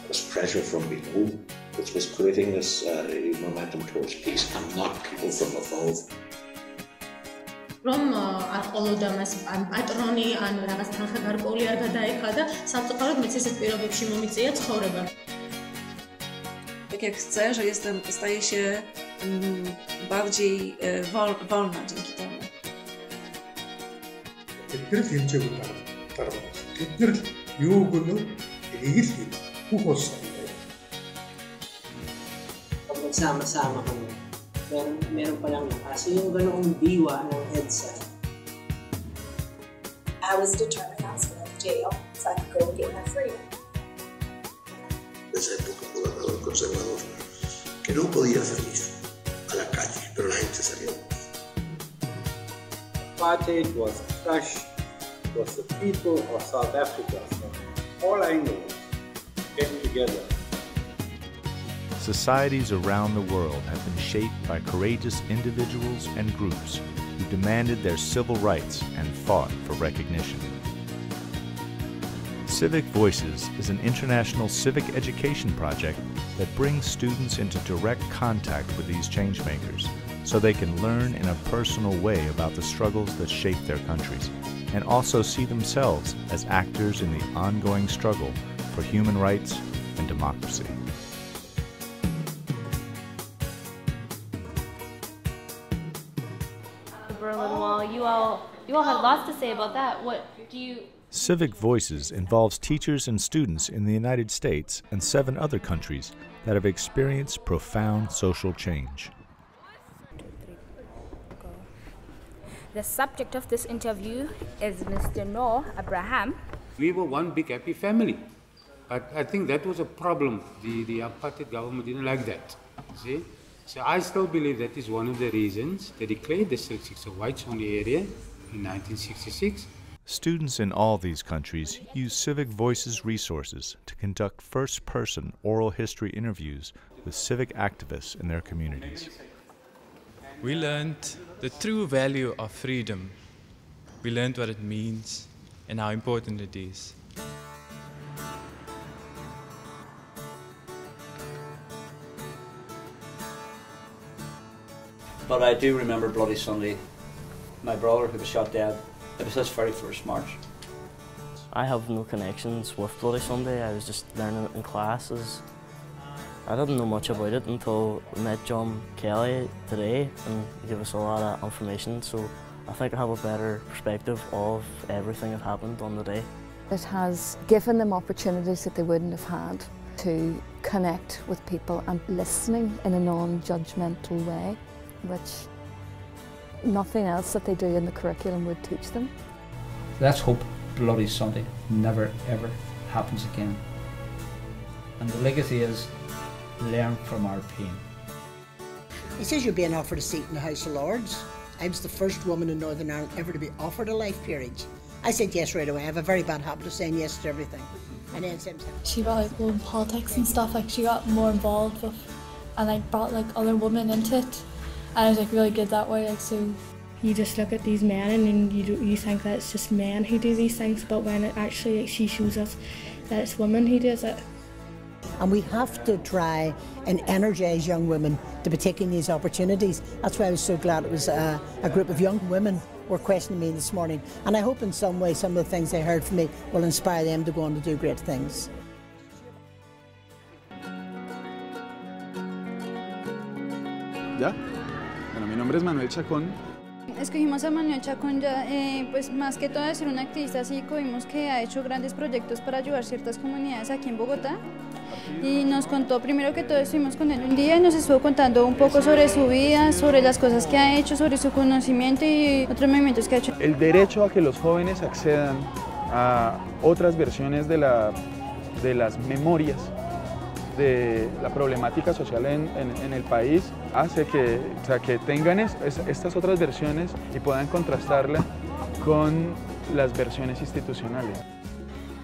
was pressure from below, which was creating this momentum towards peace, and not people from above. რომ არ ყოლოდა მას პატრონი ან რაღაც თანხა გარკვეული არ გადაიხადა, სამწუხაროდ მეც ესეთ პირობებში მომიწია ცხოვრება. Tak jak chcę, że staję się bardziej wolna dzięki temu. Тэдгээр л хэмжээгүй дараагаад. Тэдгээр л юу гэнэ энийг л бүх улс Sama-sama kami. Meron palang kasi yung ganoong diwa ng EDSA. I was determined I was going to jail so I could go and get my freedom. Esa época un gobernador conservador que no podía salir a la calle, pero la gente salió. Apartheid was crushed, was the people of South Africa from all angles came together. Societies around the world have been shaped by courageous individuals and groups who demanded their civil rights and fought for recognition. Civic Voices is an international civic education project that brings students into direct contact with these changemakers so they can learn in a personal way about the struggles that shape their countries and also see themselves as actors in the ongoing struggle for human rights and democracy. Berlin Wall, you all had lots to say about that. What do you... Civic Voices involves teachers and students in the United States and 7 other countries that have experienced profound social change. The subject of this interview is Mr. Noor Abraham. We were one big happy family. But I think that was a problem. The apartheid government didn't like that. See? So I still believe that is one of the reasons they declared District 6 a whites-only area in 1966. Students in all these countries use Civic Voices resources to conduct first-person oral history interviews with civic activists in their communities. We learned the true value of freedom. We learned what it means and how important it is. But I do remember Bloody Sunday. My brother, who was shot dead, it was his very first march. I have no connections with Bloody Sunday. I was just learning it in classes. I didn't know much about it until we met John Kelly today, and he gave us a lot of information, so I think I have a better perspective of everything that happened on the day. It has given them opportunities that they wouldn't have had to connect with people and listening in a non-judgmental way, which nothing else that they do in the curriculum would teach them. Let's hope Bloody Sunday never ever happens again. And the legacy is learn from our pain. He says you're being offered a seat in the House of Lords. I was the first woman in Northern Ireland ever to be offered a life peerage. I said yes right away. I have a very bad habit of saying yes to everything. And then she got like in politics and stuff, like she got more involved with and like brought like other women into it. And it was like really good that way, like so. You just look at these men and you think that it's just men who do these things, but when it actually she shows us that it's women who does it. And we have to try and energise young women to be taking these opportunities. That's why I was so glad it was a group of young women were questioning me this morning. And I hope in some way some of the things they heard from me will inspire them to go on to do great things. ¿Ya? Bueno, mi nombre es Manuel Chacón. Escogimos a Manuel Chacón ya, pues más que todo de ser un activista cívico, vimos que ha hecho grandes proyectos para ayudar ciertas comunidades aquí en Bogotá y nos contó, primero que todo estuvimos con él un día y nos estuvo contando un poco sobre su vida, sobre las cosas que ha hecho, sobre su conocimiento y otros movimientos que ha hecho. El derecho a que los jóvenes accedan a otras versiones de las memorias de la problemática social en el país hace que, que tengan estas otras versiones y puedan contrastarla con las versiones institucionales.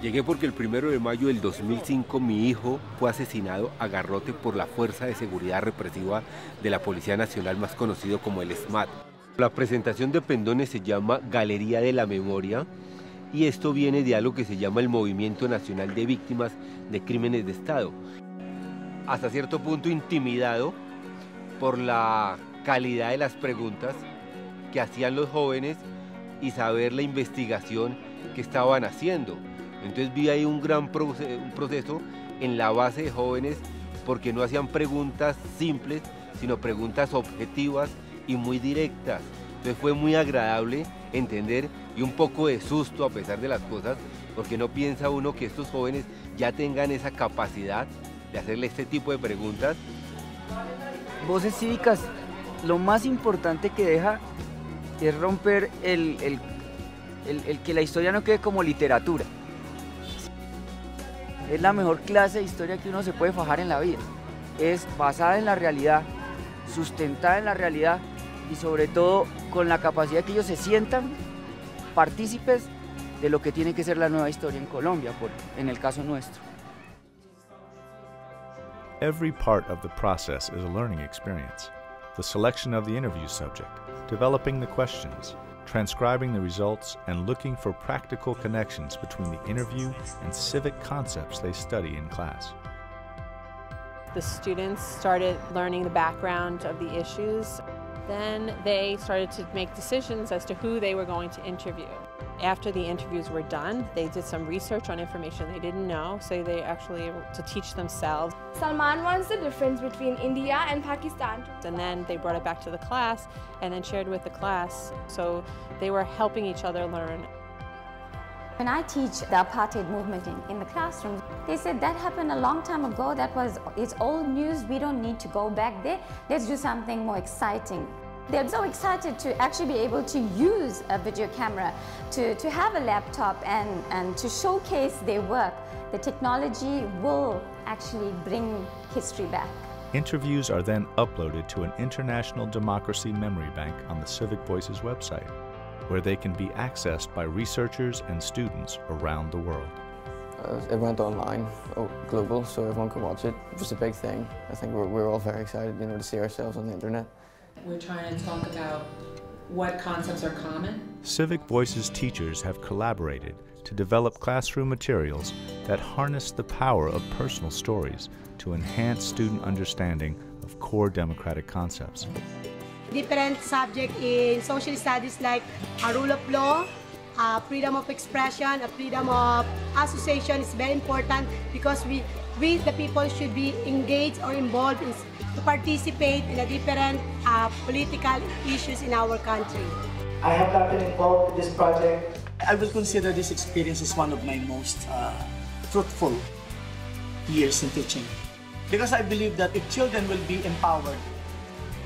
Llegué porque el 1 de mayo del 2005 mi hijo fue asesinado a garrote por la Fuerza de Seguridad Represiva de la Policía Nacional, más conocido como el SMAT. La presentación de pendones se llama Galería de la Memoria y esto viene de algo que se llama el Movimiento Nacional de Víctimas de Crímenes de Estado. Hasta cierto punto intimidado por la calidad de las preguntas que hacían los jóvenes y saber la investigación que estaban haciendo. Entonces vi ahí un gran proceso en la base de jóvenes, porque no hacían preguntas simples, sino preguntas objetivas y muy directas. Entonces fue muy agradable entender, y un poco de susto a pesar de las cosas, porque no piensa uno que estos jóvenes ya tengan esa capacidad de hacerle este tipo de preguntas. Voces cívicas, lo más importante que deja es romper el que la historia no quede como literatura. Es la mejor clase de historia que uno se puede fajar en la vida. Es basada en la realidad, sustentada en la realidad y sobre todo con la capacidad que ellos se sientan partícipes de lo que tiene que ser la nueva historia en Colombia, en el caso nuestro. Every part of the process is a learning experience. The selection of the interview subject, developing the questions, transcribing the results, and looking for practical connections between the interview and civic concepts they study in class. The students started learning the background of the issues. Then they started to make decisions as to who they were going to interview. After the interviews were done, they did some research on information they didn't know, so they actually able to teach themselves. Salman wants the difference between India and Pakistan. And then they brought it back to the class and then shared with the class, so they were helping each other learn. When I teach the apartheid movement in the classroom, they said that happened a long time ago, it's old news, we don't need to go back there, let's do something more exciting. They're so excited to actually be able to use a video camera, to have a laptop and to showcase their work. The technology will actually bring history back. Interviews are then uploaded to an International Democracy Memory Bank on the Civic Voices website, where they can be accessed by researchers and students around the world. It went online, global, so everyone could watch it. It was a big thing. I think we're all very excited, to see ourselves on the internet. We're trying to talk about what concepts are common. Civic Voices teachers have collaborated to develop classroom materials that harness the power of personal stories to enhance student understanding of core democratic concepts. Different subjects in social studies like a rule of law, freedom of expression, freedom of association is very important because we the people should be engaged or involved to participate in the different political issues in our country. I have not been involved in this project. I will consider this experience as one of my most fruitful years in teaching, because I believe that if children will be empowered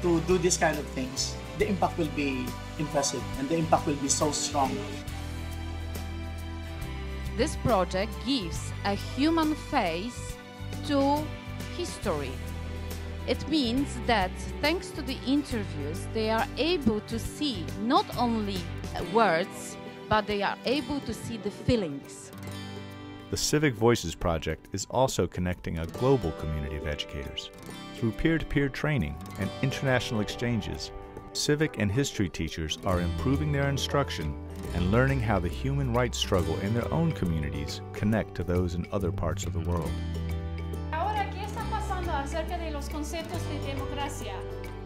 to do this kind of things, the impact will be impressive and the impact will be so strong. This project gives a human face to history. It means that thanks to the interviews, they are able to see not only words, but they are able to see the feelings. The Civic Voices project is also connecting a global community of educators. Through peer-to-peer training and international exchanges, civic and history teachers are improving their instruction and learning how the human rights struggle in their own communities connect to those in other parts of the world.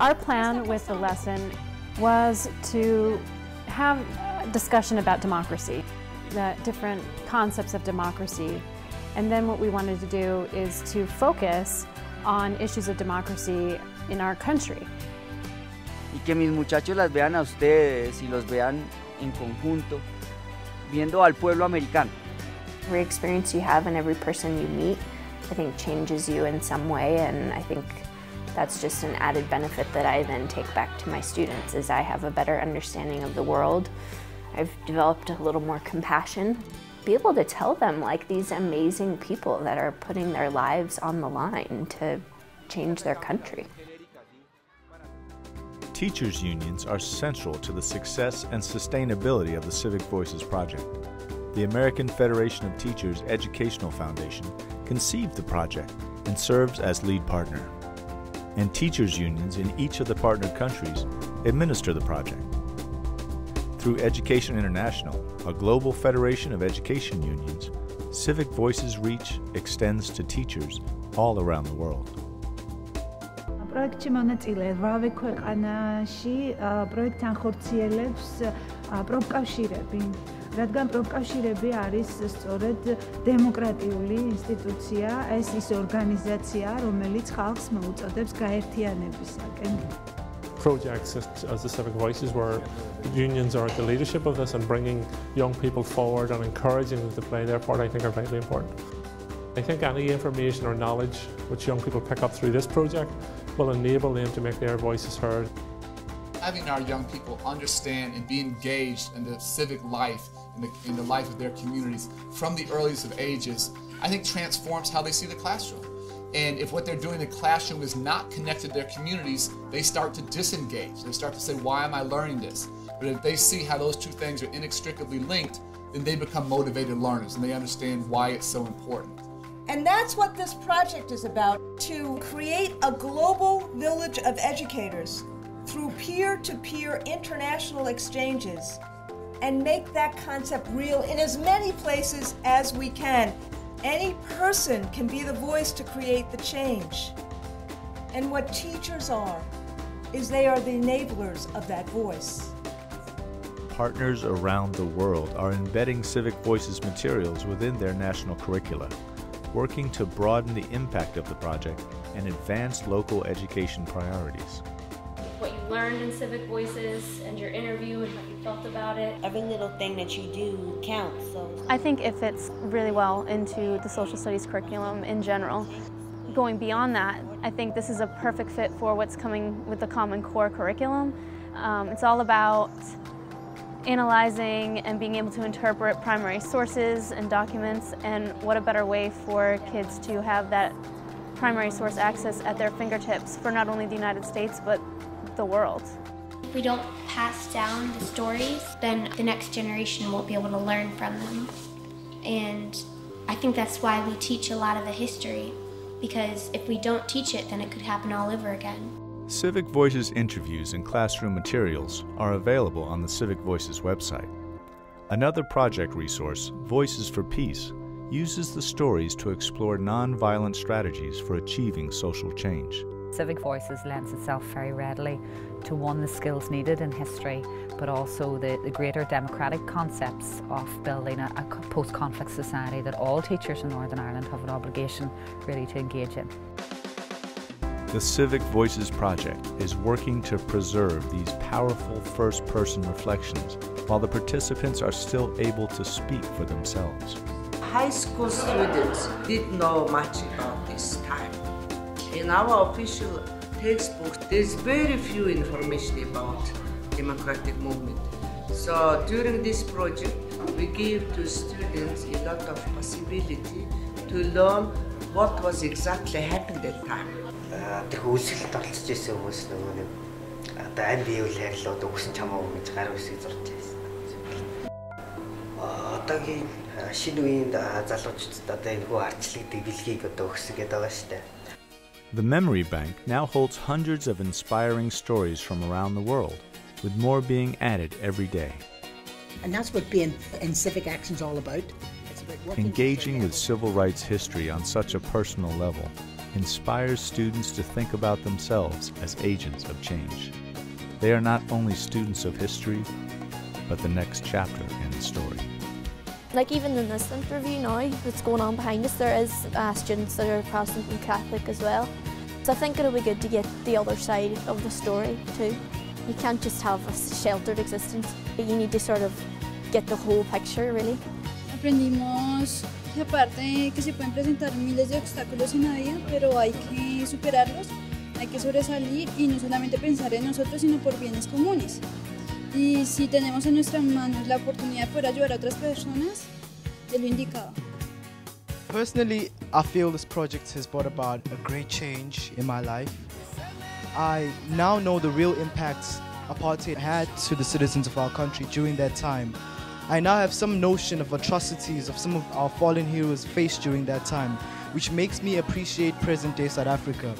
Our plan with the lesson was to have a discussion about democracy, the different concepts of democracy, and then what we wanted to do is to focus on issues of democracy in our country. Y que mis muchachos las vean a ustedes y los vean en conjunto, viendo al pueblo americano. Every experience you have and every person you meet, I think changes you in some way, and I think that's just an added benefit that I then take back to my students as I have a better understanding of the world. I've developed a little more compassion. Be able to tell them like these amazing people that are putting their lives on the line to change their country. Teachers' unions are central to the success and sustainability of the Civic Voices project. The American Federation of Teachers Educational Foundation conceived the project and serves as lead partner. And teachers' unions in each of the partner countries administer the project. Through Education International, a global federation of education unions, Civic Voices' reach extends to teachers all around the world. პროექტში მონაწილე 8 ქვეყანაში პროექტთან ხორციელებს პროფკავშირები, რადგან პროფკავშირები არის სწორედ დემოკრატიული ინსტიტუცია, ეს ის ორგანიზაცია, რომელიც ხალხს მოუწოდებს გაერთიანებისაკენ. Projects as the Civic Voices, where unions are at the leadership of this and bringing young people forward and encouraging them to play their part, I think are vitally important. I think any information or knowledge which young people pick up through this project will enable them to make their voices heard. Having our young people understand and be engaged in the civic life, in the life of their communities from the earliest of ages, I think transforms how they see the classroom. And if what they're doing in the classroom is not connected to their communities, they start to disengage. They start to say, why am I learning this? But if they see how those two things are inextricably linked, then they become motivated learners and they understand why it's so important. And that's what this project is about, to create a global village of educators through peer-to-peer international exchanges and make that concept real in as many places as we can. Any person can be the voice to create the change. And what teachers are, is they are the enablers of that voice. Partners around the world are embedding Civic Voices materials within their national curricula, working to broaden the impact of the project and advance local education priorities. What you learned in Civic Voices and your interview and how you felt about it. Every little thing that you do counts. So I think it fits really well into the social studies curriculum in general. Going beyond that, I think this is a perfect fit for what's coming with the Common Core curriculum. It's all about analyzing and being able to interpret primary sources and documents, and what a better way for kids to have that primary source access at their fingertips for not only the United States but the world. If we don't pass down the stories, then the next generation won't be able to learn from them. And I think that's why we teach a lot of the history, because if we don't teach it, then it could happen all over again. Civic Voices interviews and classroom materials are available on the Civic Voices website. Another project resource, Voices for Peace, uses the stories to explore non-violent strategies for achieving social change. Civic Voices lends itself very readily to, one, the skills needed in history, but also the greater democratic concepts of building a post-conflict society that all teachers in Northern Ireland have an obligation really to engage in. The Civic Voices project is working to preserve these powerful first-person reflections while the participants are still able to speak for themselves. High school students didn't know much about this time. In our official textbook, there's very few information about democratic movement. So during this project, we give to students a lot of possibility to learn what was exactly happening at that time. Төхөөлөлд оролцож байсан хүмүүс нөгөө нэг одоо амь биеүл харьлаа одоо өгсөн чамаа гэж гар үсгийг зурж байсан. Одоогийн шинэ үеийн залуучуудад одоо энэ хүү арчлагддаг бэлгийг одоо өгсөн гэдэг байгаа шүү дээ. The Memory Bank now holds hundreds of inspiring stories from around the world, with more being added every day. And that's what being in civic action is all about. Engaging with civil rights history on such a personal level inspires students to think about themselves as agents of change. They are not only students of history, but the next chapter in the story. Like even in this interview now that's going on behind us, there is students that are Protestant and Catholic as well. So I think it'll be good to get the other side of the story too. You can't just have a sheltered existence, but you need to sort of get the whole picture really. Aprendimos que aparte que se pueden presentar miles de obstáculos en la vida, pero hay que superarlos, hay que sobresalir y no solamente pensar en nosotros, sino por bienes comunes. Y si tenemos en nuestras manos la oportunidad de poder ayudar a otras personas, es lo indicado. Personally, I feel this project has brought about a great change in my life. I now know the real impacts apartheid had to the citizens of our country during that time. I now have some notion of atrocities of some of our fallen heroes faced during that time, which makes me appreciate present-day South Africa.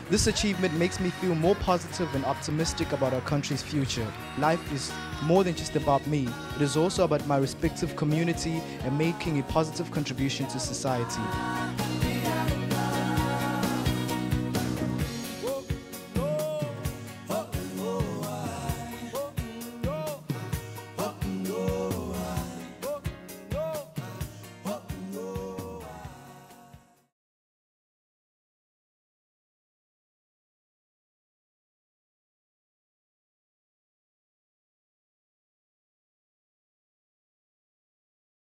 This achievement makes me feel more positive and optimistic about our country's future. Life is more than just about me. It is also about my respective community and making a positive contribution to society.